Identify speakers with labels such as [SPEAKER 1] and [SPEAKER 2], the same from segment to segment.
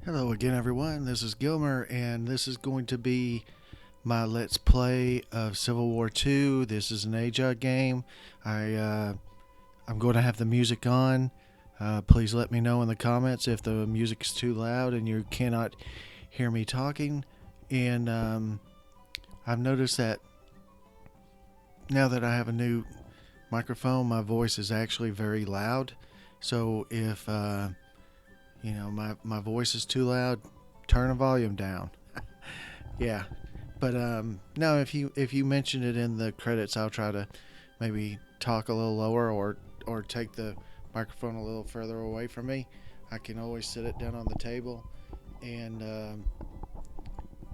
[SPEAKER 1] Hello again, everyone. This is Gilmer, and this is going to be my Let's Play of Civil War II. This is an AJOG game. I'm going to have the music on. Please let me know in the comments if the music is too loud and you cannot hear me talking. And I've noticed that now that I have a new microphone, my voice is actually very loud. So if my voice is too loud, turn the volume down. Yeah, but no, if you mention it in the credits, I'll try to maybe talk a little lower or take the microphone a little further away from me. I can always sit it down on the table, and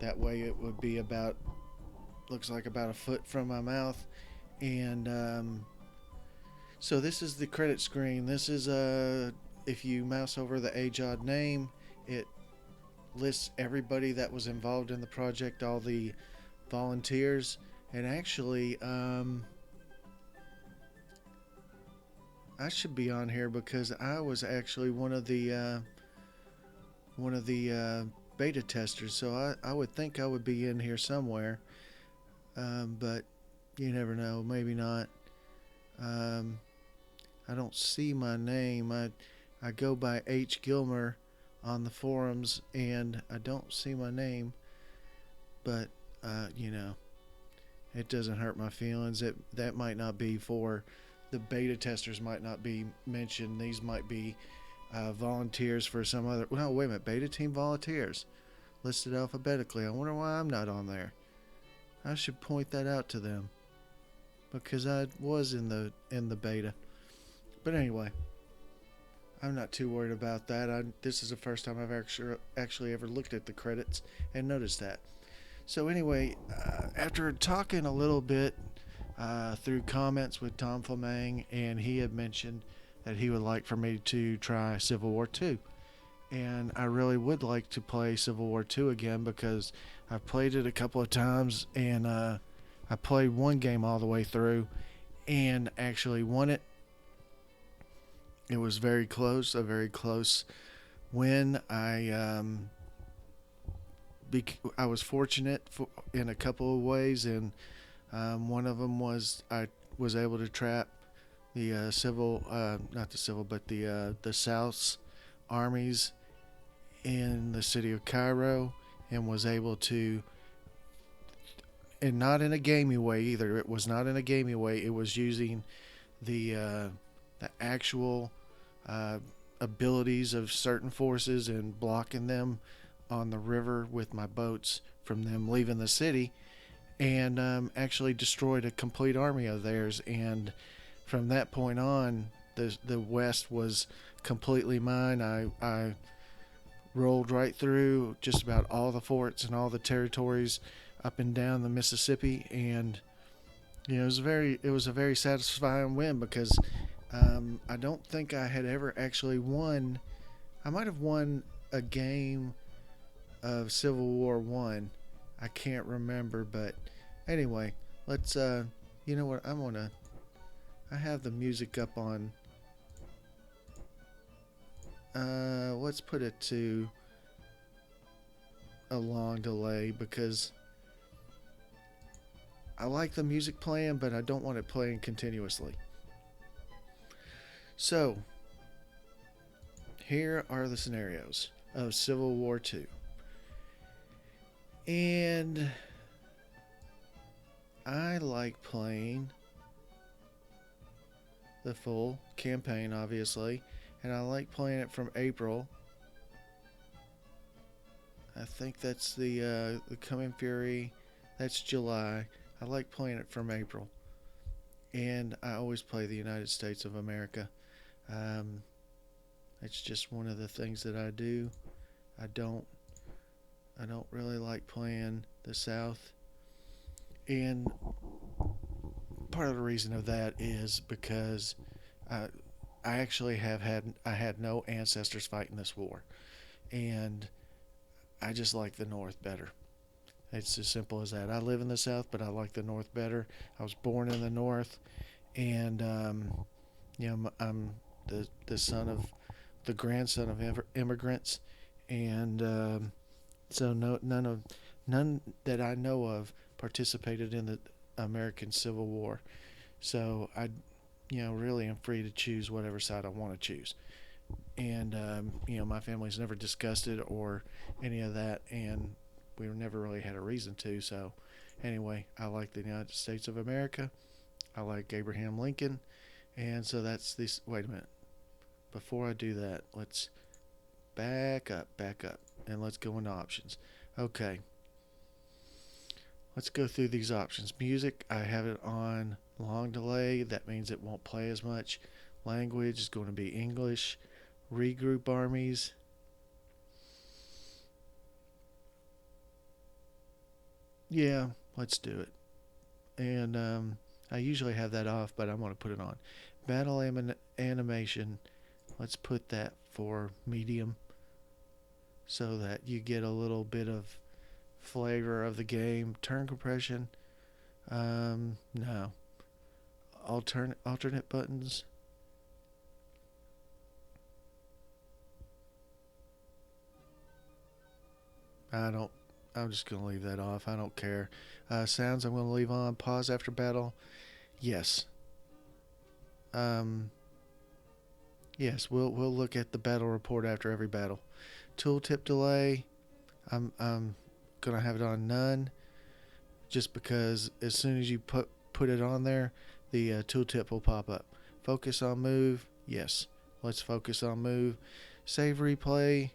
[SPEAKER 1] that way it would be about looks like about a foot from my mouth. And so this is the credit screen. This is if you mouse over the AJOD name, it lists everybody that was involved in the project, all the volunteers, and actually, I should be on here because I was actually one of the beta testers, so I would think I would be in here somewhere, but you never know, maybe not. I don't see my name. I go by H. Gilmer on the forums, and I don't see my name, but it doesn't hurt my feelings. That might not be for the beta testers. Might not be mentioned. These might be volunteers for some other. No, wait a minute. Beta team volunteers listed alphabetically. I wonder why I'm not on there. I should point that out to them because I was in the beta. But anyway, I'm not too worried about that. This is the first time I've actually ever looked at the credits and noticed that. So anyway, after talking a little bit through comments with Tom Fleming, and he had mentioned that he would like for me to try Civil War II. And I really would like to play Civil War II again because I've played it a couple of times, and I played one game all the way through and actually won it. It was very close, a very close win. I was fortunate in a couple of ways, and one of them was I was able to trap the not the civil, but the South's armies in the city of Cairo, and was able to, and not in a gamey way either. It was not in a gamey way. It was using the actual abilities of certain forces and blocking them on the river with my boats from them leaving the city, and actually destroyed a complete army of theirs. And from that point on, the West was completely mine. I rolled right through just about all the forts and all the territories up and down the Mississippi, and it was a very satisfying win because I don't think I had ever actually won. I might have won a game of Civil War One. I can't remember, but anyway, let's. You know what? I have the music up on. Let's put it to a long delay because I like the music playing, but I don't want it playing continuously. So, here are the scenarios of Civil War II. And I like playing the full campaign, obviously, and I like playing it from April. I think that's the Coming Fury. That's July. I like playing it from April, and I always play the United States of America. It's just one of the things that I do. I don't really like playing the South, and part of the reason of that is because I actually I had no ancestors fighting this war, and I just like the North better. It's as simple as that. I live in the South, but I like the North better. I was born in the North, and I'm the son of the grandson of immigrants, and so none that I know of participated in the American Civil War. So I, really am free to choose whatever side I want to choose. And my family's never discussed it or any of that, and we never really had a reason to. So anyway, I like the United States of America. I like Abraham Lincoln, and so that's this. Wait a minute. Before I do that, let's back up, and let's go into options. Okay, let's go through these options. Music, I have it on long delay. That means it won't play as much. Language is going to be English. Regroup armies. Yeah, let's do it. And I usually have that off, but I'm going to put it on. Battle animation. Let's put that for medium so that you get a little bit of flavor of the game. Turn compression. No. Alternate buttons. I don't. I'm just gonna leave that off. I don't care. Sounds I'm gonna leave on. Pause after battle. Yes. Um. Yes. We'll look at the battle report after every battle. Tooltip delay. I'm gonna have it on none, just because as soon as you put it on there, the tooltip will pop up. Focus on move. Yes. Let's focus on move. Save replay.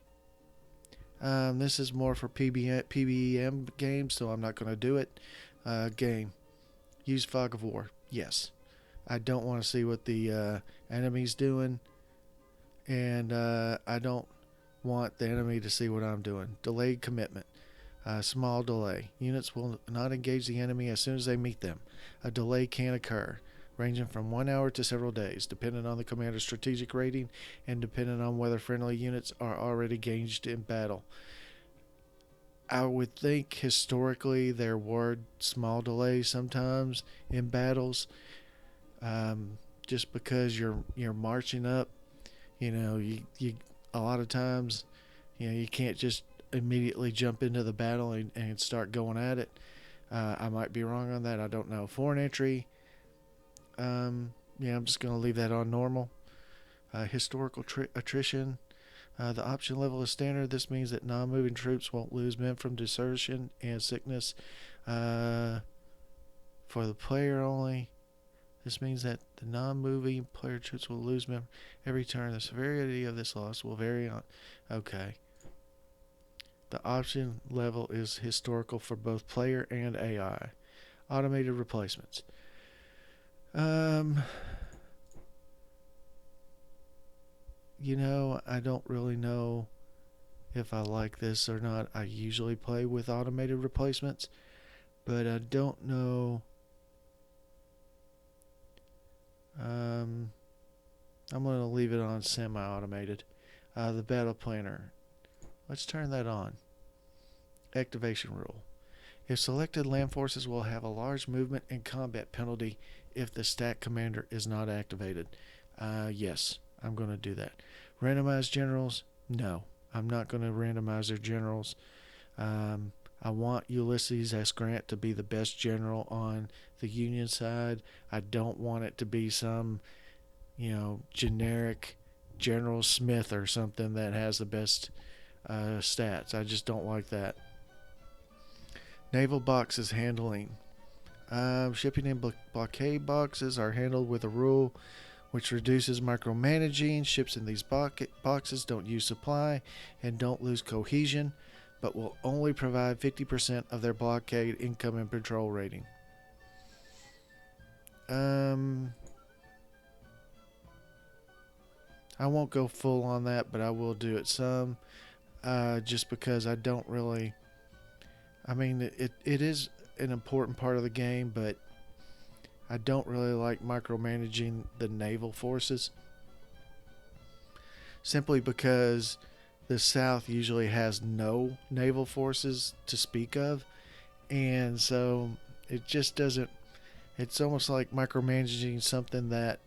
[SPEAKER 1] This is more for PBM games, so I'm not going to do it. Game. Use fog of war. Yes. I don't want to see what the enemy's doing, and I don't want the enemy to see what I'm doing. Delayed commitment. Small delay. Units will not engage the enemy as soon as they meet them. A delay can occur, ranging from 1 hour to several days, depending on the commander's strategic rating and depending on whether friendly units are already engaged in battle. I would think historically there were small delays sometimes in battles, just because you're marching up. You a lot of times, you can't just immediately jump into the battle and start going at it. I might be wrong on that. I don't know. Foreign entry. I'm just going to leave that on normal. Historical attrition. The option level is standard. This means that non-moving troops won't lose men from desertion and sickness. For the player only. This means that the non-moving player troops will lose men every turn. The severity of this loss will vary on. Okay. The option level is historical for both player and AI. Automated replacements. I don't really know if I like this or not. I usually play with automated replacements, but I don't know. I'm going to leave it on semi-automated. The battle planner. Let's turn that on. Activation rule. If selected land forces will have a large movement and combat penalty if the stat commander is not activated. Yes, I'm going to do that. Randomize generals? No, I'm not going to randomize their generals. I want Ulysses S. Grant to be the best general on the Union side. I don't want it to be some, generic General Smith or something that has the best stats. I just don't like that. Naval boxes handling. Shipping and blockade boxes are handled with a rule which reduces micromanaging. Ships in these boxes don't use supply and don't lose cohesion, but will only provide 50% of their blockade income and patrol rating. I won't go full on that, but I will do it some, just because I don't really. I mean, it is an important part of the game, but I don't really like micromanaging the naval forces, simply because the South usually has no naval forces to speak of, and so it just doesn't. It's almost like micromanaging something that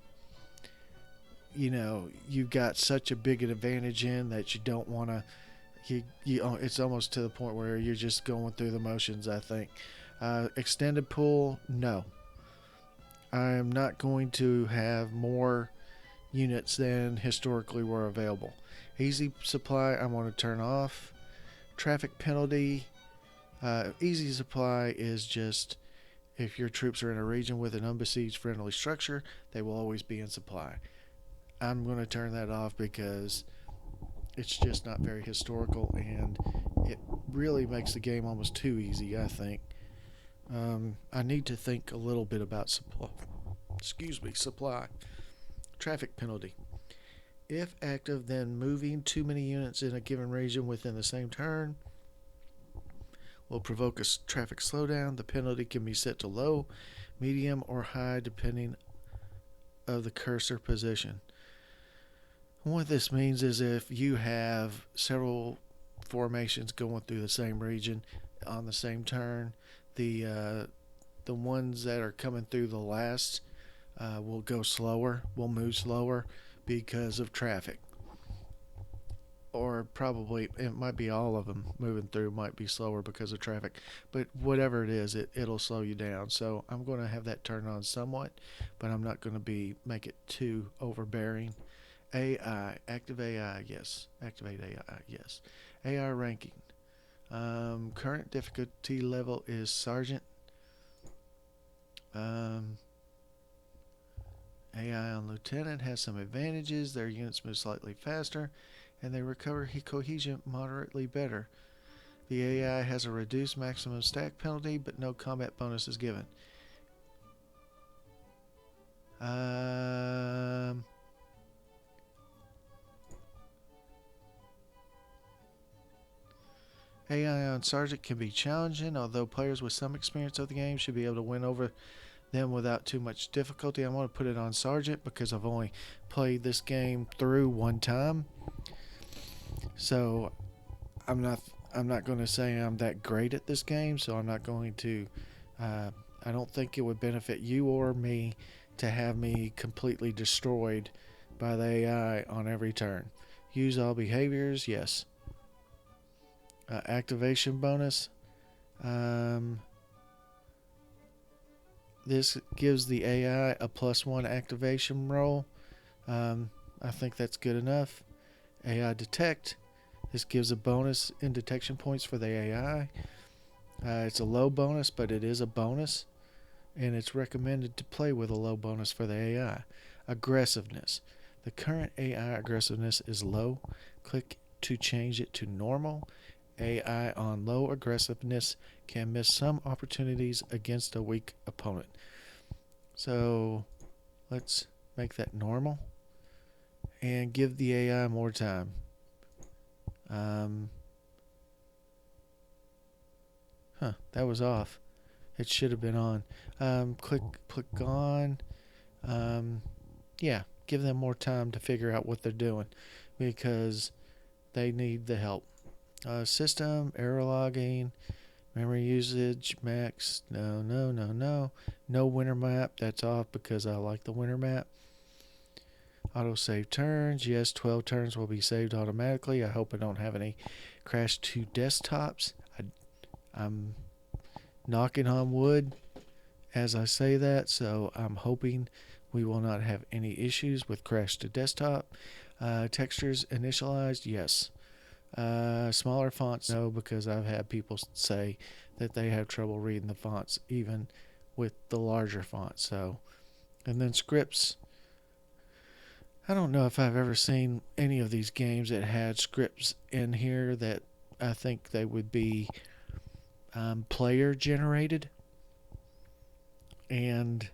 [SPEAKER 1] you've got such a big advantage in that you don't want to it's almost to the point where you're just going through the motions, I think. Extended pool, no. I am not going to have more units than historically were available. Easy supply, I want to turn off. Traffic penalty, easy supply is just if your troops are in a region with an unbesieged friendly structure, they will always be in supply. I'm going to turn that off because it's just not very historical and it really makes the game almost too easy, I think. I need to think a little bit about supply. Supply. Traffic penalty. If active, then moving too many units in a given region within the same turn will provoke a traffic slowdown. The penalty can be set to low, medium, or high depending of the cursor position. What this means is if you have several formations going through the same region on the same turn, the ones that are coming through the last will go slower, will move slower because of traffic. Or probably it might be all of them moving through might be slower because of traffic, but whatever it is, it'll slow you down. So I'm going to have that turned on somewhat, but I'm not going to make it too overbearing. AI, active AI, yes. Activate AI, yes. AI ranking. Current difficulty level is Sergeant. AI on Lieutenant has some advantages. Their units move slightly faster, and they recover cohesion moderately better. The AI has a reduced maximum stack penalty, but no combat bonus is given. AI on Sergeant can be challenging, although players with some experience of the game should be able to win over them without too much difficulty. I want to put it on Sergeant because I've only played this game through one time. So I'm not going to say I'm that great at this game, so I'm not going to I don't think it would benefit you or me to have me completely destroyed by the AI on every turn. Use all behaviors, yes. Activation bonus. This gives the AI a +1 activation roll. I think that's good enough. AI detect. This gives a bonus in detection points for the AI. It's a low bonus, but it is a bonus, and it's recommended to play with a low bonus for the AI. Aggressiveness. The current AI aggressiveness is low. Click to change it to normal. AI on low aggressiveness can miss some opportunities against a weak opponent. So let's make that normal and give the AI more time. That was off. It should have been on. Click on. Yeah, give them more time to figure out what they're doing because they need the help. System, error logging, memory usage, max. No. No winter map. That's off because I like the winter map. Auto save turns. Yes, 12 turns will be saved automatically. I hope I don't have any crash to desktops. I'm knocking on wood as I say that, so I'm hoping we will not have any issues with crash to desktop. Textures initialized, yes. Smaller fonts, no, because I've had people say that they have trouble reading the fonts even with the larger fonts. So, and then scripts. I don't know if I've ever seen any of these games that had scripts in here that I think they would be player generated, and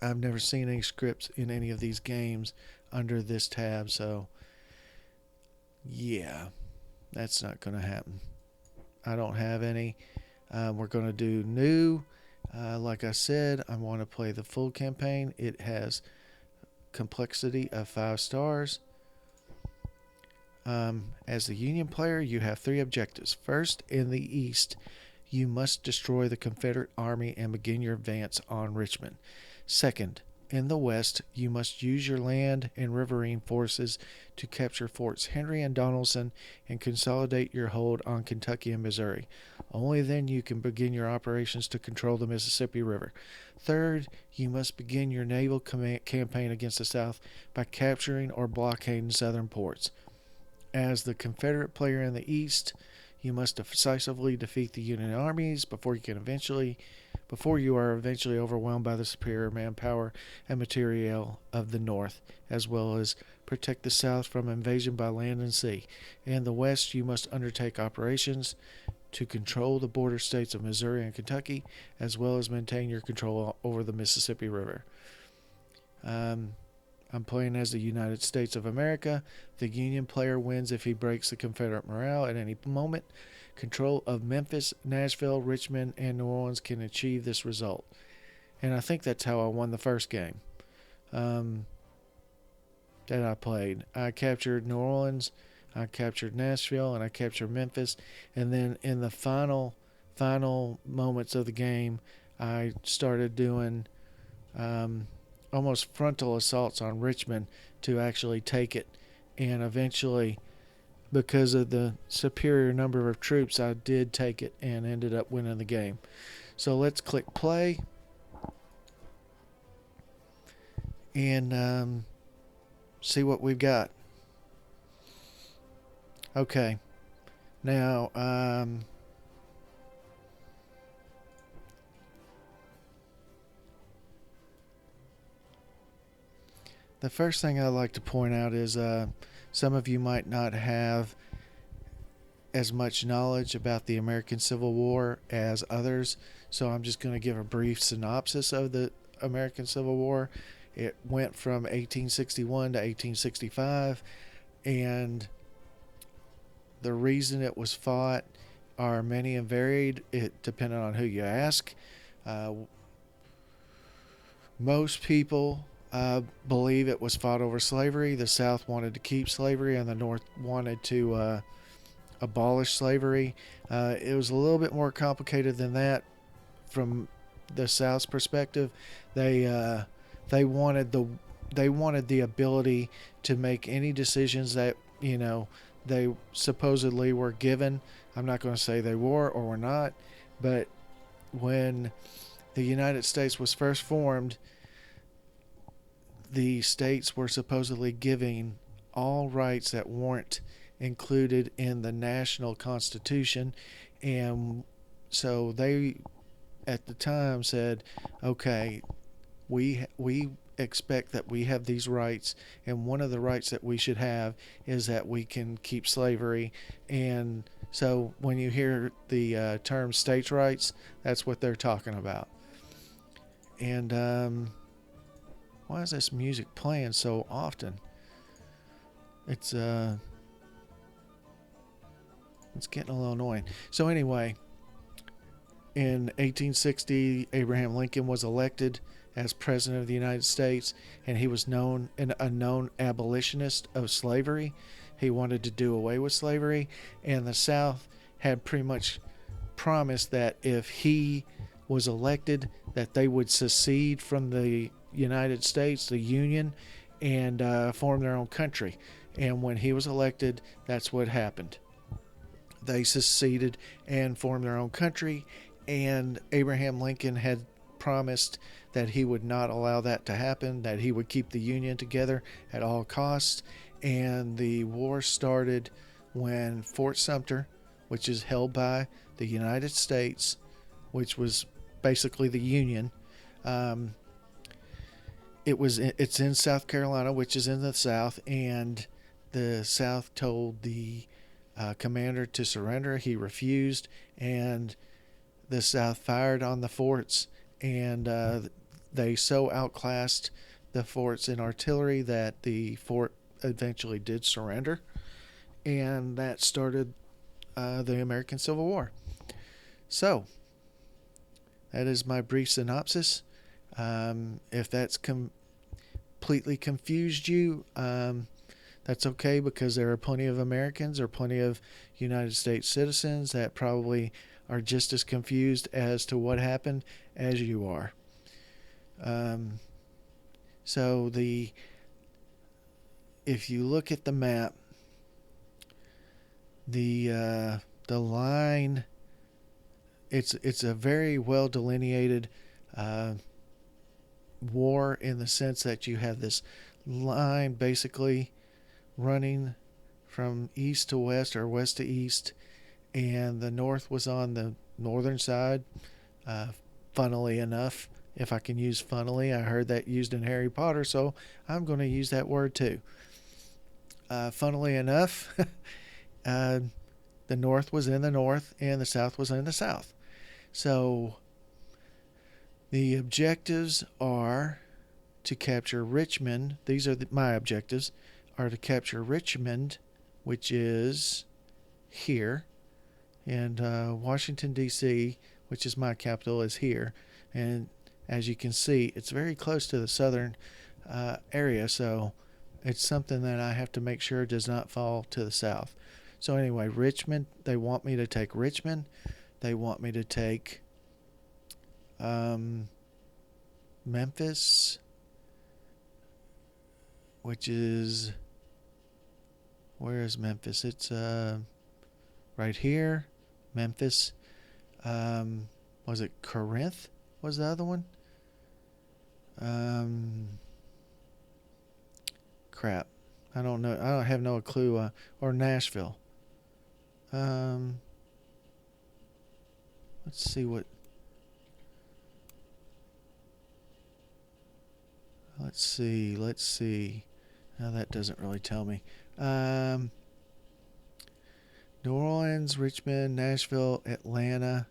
[SPEAKER 1] I've never seen any scripts in any of these games under this tab, so yeah, that's not going to happen. I don't have any. We're going to do new. Like I said, I want to play the full campaign. It has complexity of 5 stars. As the Union player, you have 3 objectives. First, in the east, you must destroy the Confederate army and begin your advance on Richmond. Second, in the west, you must use your land and riverine forces to capture Forts Henry and Donelson and consolidate your hold on Kentucky and Missouri. Only then you can begin your operations to control the Mississippi River. Third, you must begin your naval campaign against the South by capturing or blockading southern ports. As the Confederate player in the East, you must decisively defeat the Union armies before you are eventually overwhelmed by the superior manpower and materiel of the North, as well as protect the South from invasion by land and sea. In the West, you must undertake operations to control the border states of Missouri and Kentucky, as well as maintain your control over the Mississippi River. I'm playing as the United States of America. The Union player wins if he breaks the Confederate morale at any moment. Control of Memphis, Nashville, Richmond, and New Orleans can achieve this result. And I think that's how I won the first game that I played. I captured New Orleans, I captured Nashville, and I captured Memphis. And then in the final moments of the game, I started doing almost frontal assaults on Richmond to actually take it. And eventually, because of the superior number of troops, I did take it and ended up winning the game. So let's click play and see what we've got. Okay. Now, the first thing I'd like to point out is some of you might not have as much knowledge about the American Civil War as others, so I'm just going to give a brief synopsis of the American Civil War. It went from 1861 to 1865, and the reason it was fought are many and varied, depending on who you ask. Most people believe it was fought over slavery. The South wanted to keep slavery, and the North wanted to abolish slavery. It was a little bit more complicated than that from the South's perspective. They wanted the ability to make any decisions that they supposedly were given. I'm not going to say they were or were not, but when the United States was first formed, the states were supposedly giving all rights that weren't included in the national constitution, and so they at the time said, okay, we expect that we have these rights, and one of the rights that we should have is that we can keep slavery. And so when you hear the term states' rights, that's what they're talking about. And why is this music playing so often? It's getting a little annoying. So anyway, in 1860, Abraham Lincoln was elected as president of the United States, and he was a known abolitionist of slavery. He wanted to do away with slavery, and the South had pretty much promised that if he was elected, that they would secede from the United States, the Union, and form their own country. And when he was elected, that's what happened. They seceded and formed their own country, and Abraham Lincoln had promised that he would not allow that to happen, that he would keep the Union together at all costs. And the war started when Fort Sumter, which is held by the United States, which was basically the Union, it's in South Carolina, which is in the South, and the South told the commander to surrender. He refused, and the South fired on the forts, and they so outclassed the forts in artillery that the fort eventually did surrender, and that started the American Civil War. So that is my brief synopsis. If that's completely confused you, that's okay, because there are plenty of Americans or plenty of United States citizens that probably are just as confused as to what happened as you are. So if you look at the map, the line, it's a very well delineated uh, war, in the sense that you have this line basically running from east to west or west to east, and the north was on the northern side. Uh, Funnily enough, if I can use funnily, I heard that used in Harry Potter, so I'm going to use that word too. Funnily enough, uh, the north was in the north and the south was in the south. So the objectives are to capture Richmond. These are my objectives, are to capture Richmond, which is here, and Washington, D.C., which is my capital, is here. And as you can see, it's very close to the southern area, so it's something that I have to make sure does not fall to the south. So anyway, Richmond, they want me to take Richmond. They want me to take Memphis, which is, where is Memphis? It's right here. Memphis. Was it Corinth? Was the other one? Crap. I don't know. I don't have no clue. Or Nashville. Let's see what. Let's see. Let's see. Now that doesn't really tell me. New Orleans, Richmond, Nashville, Atlanta,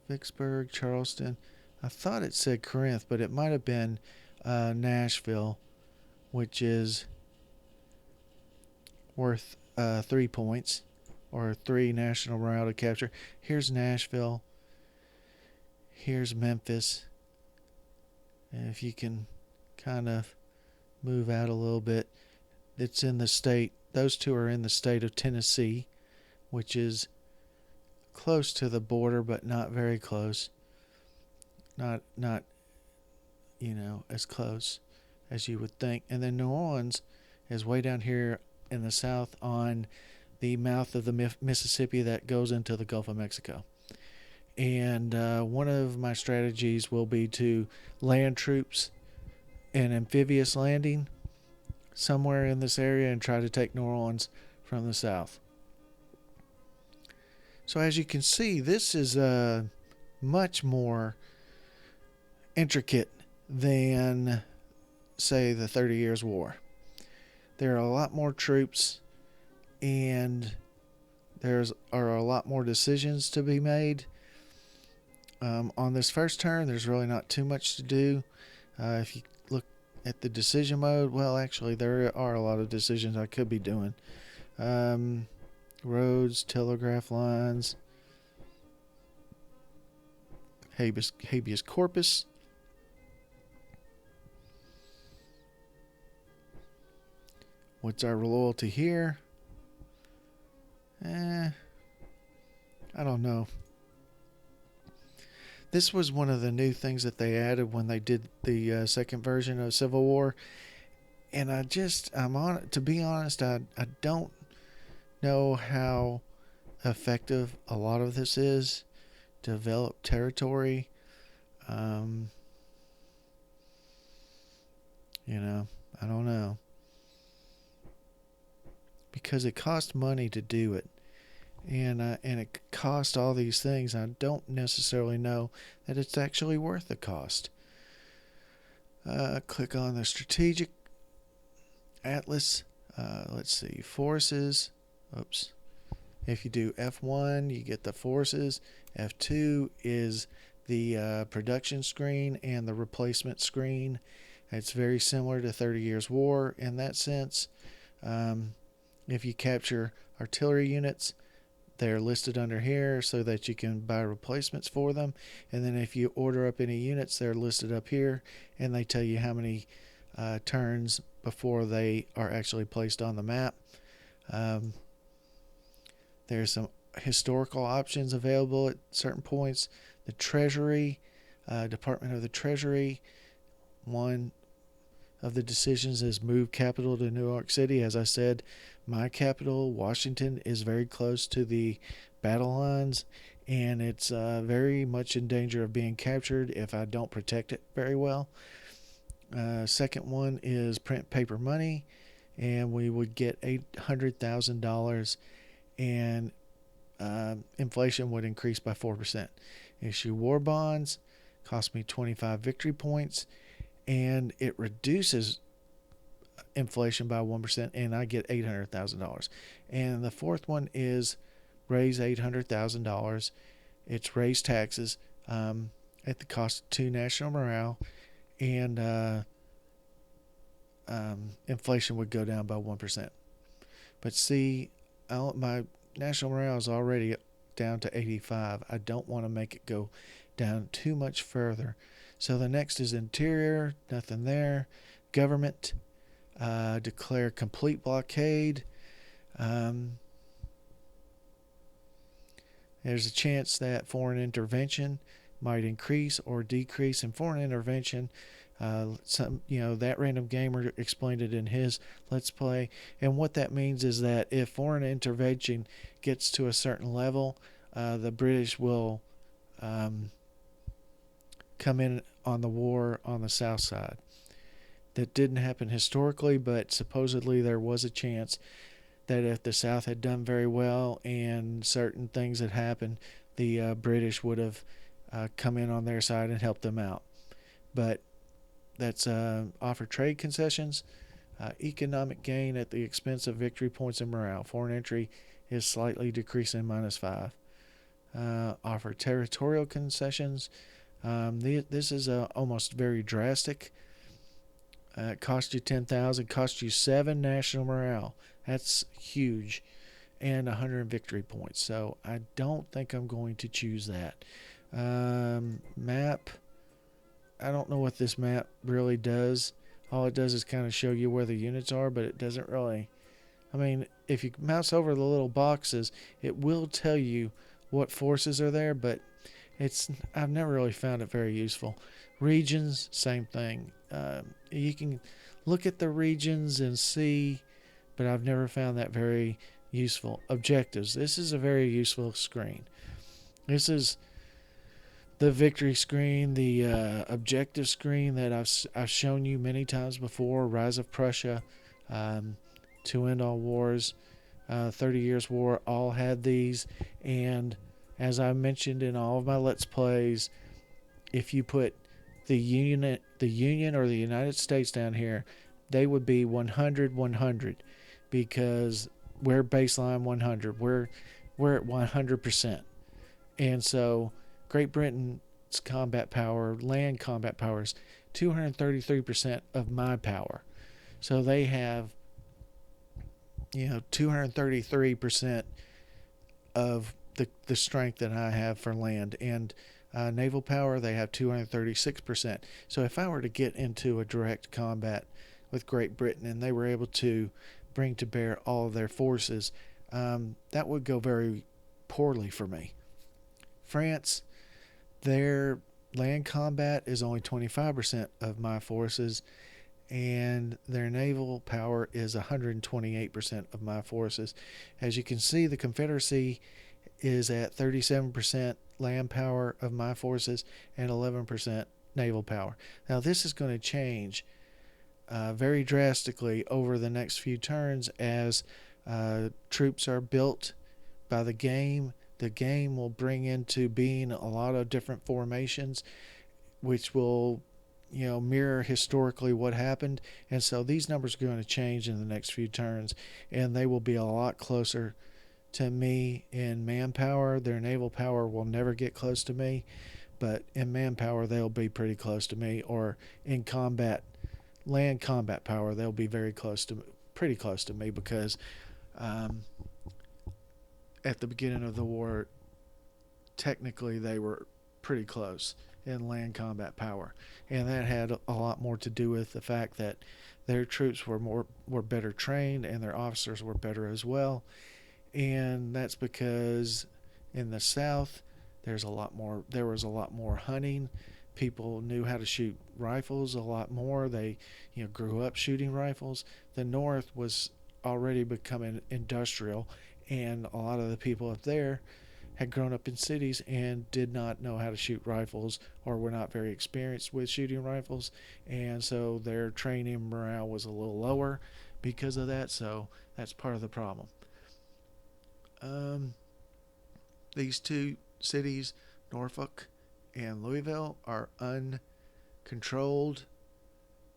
[SPEAKER 1] Vicksburg, Charleston. I thought it said Corinth, but it might have been Nashville, which is worth 3 points, or 3 national morale to capture. Here's Nashville. Here's Memphis. And if you can kind of move out a little bit, it's in the state. Those two are in the state of Tennessee, which is close to the border, but not very close. Not as close as you would think. And then New Orleans is way down here in the south on the mouth of the Mississippi that goes into the Gulf of Mexico. And one of my strategies will be to land troops in amphibious landing somewhere in this area and try to take New Orleans from the south. So as you can see, this is much more intricate than, say, the 30 Years' War. There are a lot more troops, and there are a lot more decisions to be made. On this first turn, there's really not too much to do. If you look at the decision mode, well, actually, there are a lot of decisions I could be doing. Roads, telegraph lines, habeas corpus. What's our loyalty here? I don't know. This was one of the new things that they added when they did the second version of Civil War, and to be honest, I don't know how effective a lot of this is. Develop territory. I don't know. Because it costs money to do it. And it costs all these things. I don't necessarily know that it's actually worth the cost. Click on the strategic atlas. Let's see, forces. Oops. If you do F1, you get the forces. F2 is the production screen and the replacement screen. It's very similar to 30 Years' War in that sense. If you capture artillery units, they're listed under here so that you can buy replacements for them. And then if you order up any units, they're listed up here, and they tell you how many turns before they are actually placed on the map. There's some historical options available at certain points. The Treasury, Department of the Treasury, One of the decisions is move capital to New York City. As I said, my capital, Washington, is very close to the battle lines, and it's very much in danger of being captured if I don't protect it very well. Second one is print paper money, and we would get $800,000, and inflation would increase by 4%. Issue war bonds, cost me 25 victory points, and it reduces inflation by 1%, and I get $800,000. And the fourth one is raise $800,000. It's raise taxes at the cost of 2 national morale, and inflation would go down by 1%. But see, my national morale is already down to 85. I don't want to make it go down too much further. So the next is interior, nothing there. Government, declare complete blockade. There's a chance that foreign intervention might increase or decrease. In foreign intervention, that random gamer explained it in his Let's Play, and what that means is that if foreign intervention gets to a certain level, the British will come in on the war on the south side. That didn't happen historically, but supposedly there was a chance that if the South had done very well and certain things had happened, the British would have come in on their side and helped them out. But that's offer trade concessions, economic gain at the expense of victory points and morale. Foreign entry is slightly decreasing -5. Offer territorial concessions. This is almost very drastic. It cost you 10,000, cost you 7 national morale. That's huge, and 100 victory points. So I don't think I'm going to choose that. Map. I don't know what this map really does. All it does is kind of show you where the units are, but it doesn't really. I mean, if you mouse over the little boxes, it will tell you what forces are there, but I've never really found it very useful. Regions, same thing. You can look at the regions and see, but I've never found that very useful. Objectives. This is a very useful screen. This is the victory screen, the objective screen that I've shown you many times before. Rise of Prussia, To End All Wars, 30 Years War, all had these. And as I mentioned in all of my Let's Plays, if you put the Union or the United States down here, they would be 100-100, because we're baseline 100. We're at 100%. And so Great Britain's combat power, land combat power, is 233% of my power. So they have 233% of the strength that I have for land. And naval power, they have 236%. So if I were to get into a direct combat with Great Britain and they were able to bring to bear all of their forces, that would go very poorly for me. France, their land combat is only 25% of my forces, and their naval power is 128% of my forces. As you can see, the Confederacy is at 37% land power of my forces and 11% naval power. Now this is going to change very drastically over the next few turns as troops are built by the game. The game will bring into being a lot of different formations, which will mirror historically what happened. And so these numbers are going to change in the next few turns, and they will be a lot closer to me in manpower. Their naval power will never get close to me, but in manpower they'll be pretty close to me, or in land combat power they'll be pretty close to me, because at the beginning of the war technically they were pretty close in land combat power, and that had a lot more to do with the fact that their troops were better trained and their officers were better as well. And that's because in the South there was a lot more hunting. People knew how to shoot rifles a lot more. They, grew up shooting rifles. The North was already becoming industrial, and a lot of the people up there had grown up in cities and did not know how to shoot rifles or were not very experienced with shooting rifles, and so their training morale was a little lower because of that. So that's part of the problem. Um, these two cities, Norfolk and Louisville, are uncontrolled,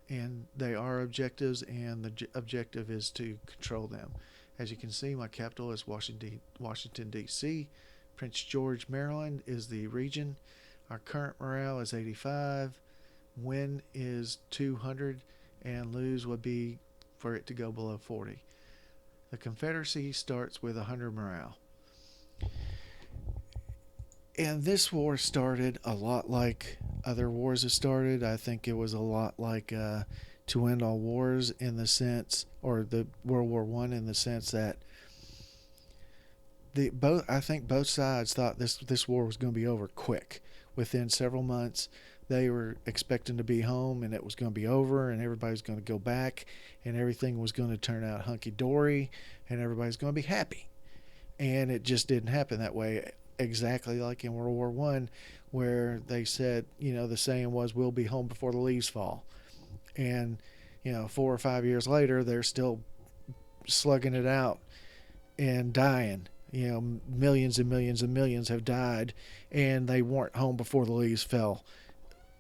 [SPEAKER 1] and they are objectives, and the objective is to control them. As you can see, my capital is Washington D.C. Prince George, Maryland is the region. Our current morale is 85. Win is 200, and lose would be for it to go below 40. The Confederacy starts with 100 morale. And this war started a lot like other wars have started. I think it was a lot like To End All Wars in the sense, or the World War One in the sense that I think both sides thought this war was going to be over quick. Within several months, they were expecting to be home, and it was going to be over, and everybody's going to go back, and everything was going to turn out hunky dory, and everybody's going to be happy. And it just didn't happen that way. Exactly like in World War One, where they said, the saying was, "We'll be home before the leaves fall," and 4 or 5 years later, they're still slugging it out and dying. Millions and millions and millions have died, and they weren't home before the leaves fell,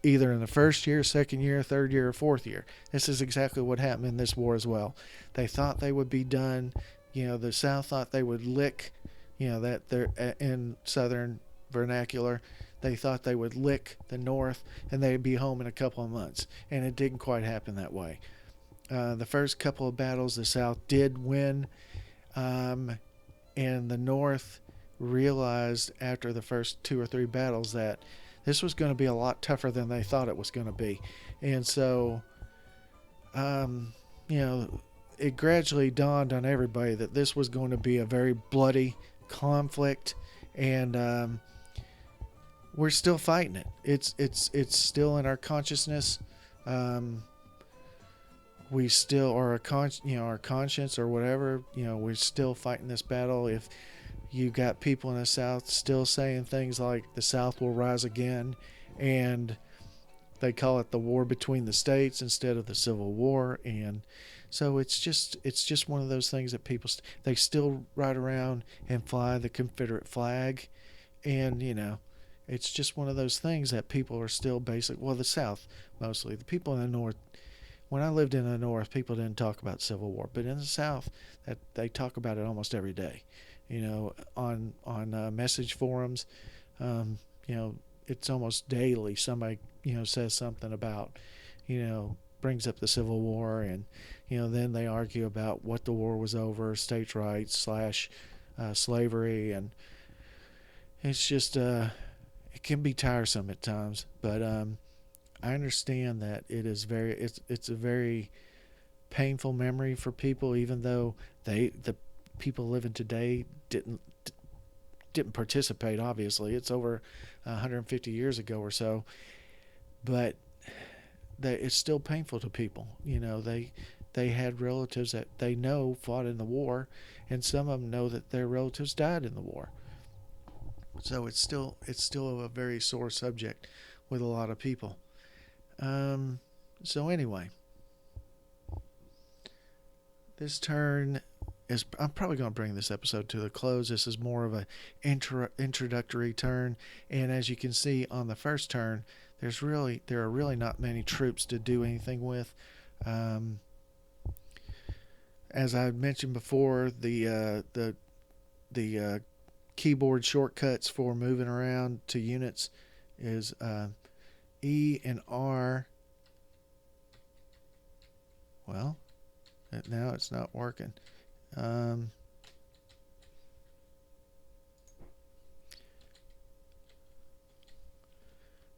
[SPEAKER 1] either in the first year, second year, third year, or fourth year. This is exactly what happened in this war as well. They thought they would be done. The South thought they would lick, that they're in Southern vernacular. They thought they would lick the North, and they'd be home in a couple of months, and it didn't quite happen that way. The first couple of battles, the South did win, and the North realized after the first 2 or 3 battles that this was going to be a lot tougher than they thought it was going to be. And so, it gradually dawned on everybody that this was going to be a very bloody conflict, and we're still fighting it. It's still in our consciousness. We still are our conscience or whatever. We're still fighting this battle. If you got people in the South still saying things like the South will rise again, and they call it the war between the states instead of the Civil War, and so it's just one of those things that people they still ride around and fly the Confederate flag, and it's just one of those things that people are still the South mostly. The people in the North, when I lived in the North, people didn't talk about Civil War, but in the South, that they talk about it almost every day. On message forums, it's almost daily somebody says something about, brings up the Civil War, and then they argue about what the war was over, states' rights / slavery, and it's just it can be tiresome at times. But I understand that it's a very painful memory for people, even though the people living today didn't participate. Obviously, it's over 150 years ago or so, but it's still painful to people. They had relatives that they know fought in the war, and some of them know that their relatives died in the war. So it's still a very sore subject with a lot of people. So anyway, this turn is, I'm probably going to bring this episode to a close. This is more of an introductory turn, and as you can see on the first turn, there are really not many troops to do anything with. As I mentioned before, the keyboard shortcuts for moving around to units is E and R. Well, now it's not working.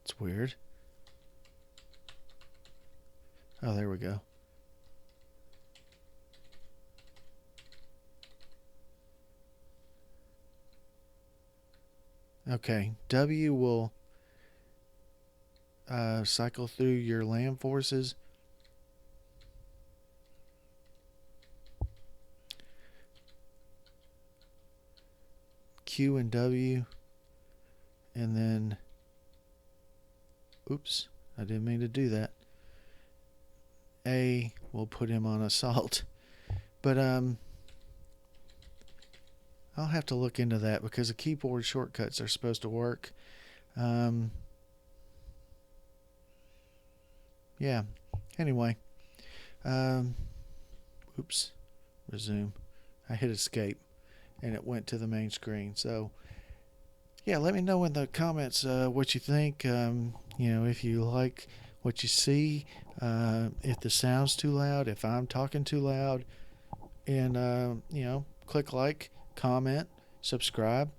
[SPEAKER 1] It's weird. Oh, there we go. Okay, W will cycle through your land forces. Q and W, and then, oops, I didn't mean to do that. A will put him on assault, but I'll have to look into that because the keyboard shortcuts are supposed to work. Yeah. Anyway, oops, resume. I hit escape, and it went to the main screen. So, yeah, let me know in the comments what you think. If you like what you see, if the sound's too loud, if I'm talking too loud, and click like, comment, subscribe,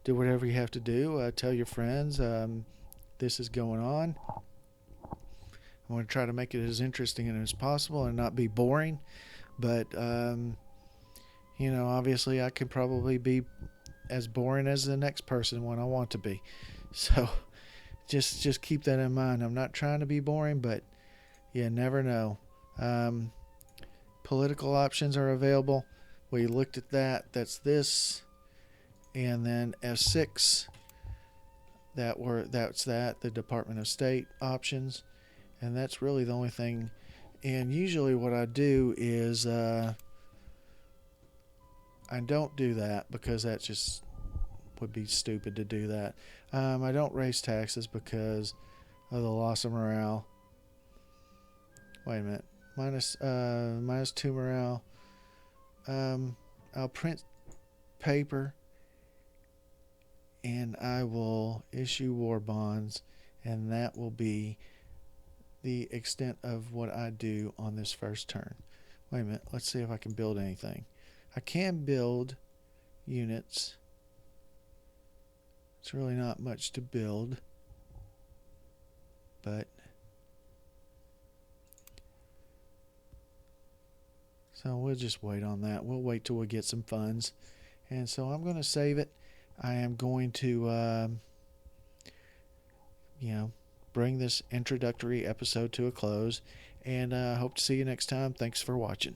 [SPEAKER 1] do whatever you have to do. Tell your friends this is going on. I want to try to make it as interesting as possible and not be boring. But obviously, I could probably be as boring as the next person when I want to be. So just keep that in mind. I'm not trying to be boring, but you never know. Political options are available. We looked at that. That's this, and then F6. That's the Department of State options, and that's really the only thing. And usually, what I do is I don't do that because that just would be stupid to do that. I don't raise taxes because of the loss of morale. Wait a minute. Minus 2 morale. I'll print paper and I will issue war bonds, and that will be the extent of what I do on this first turn. Wait a minute. Let's see if I can build anything. I can build units. It's really not much to build, but so we'll just wait on that. We'll wait till we get some funds. And so I'm going to save it. I am going to, bring this introductory episode to a close. And I hope to see you next time. Thanks for watching.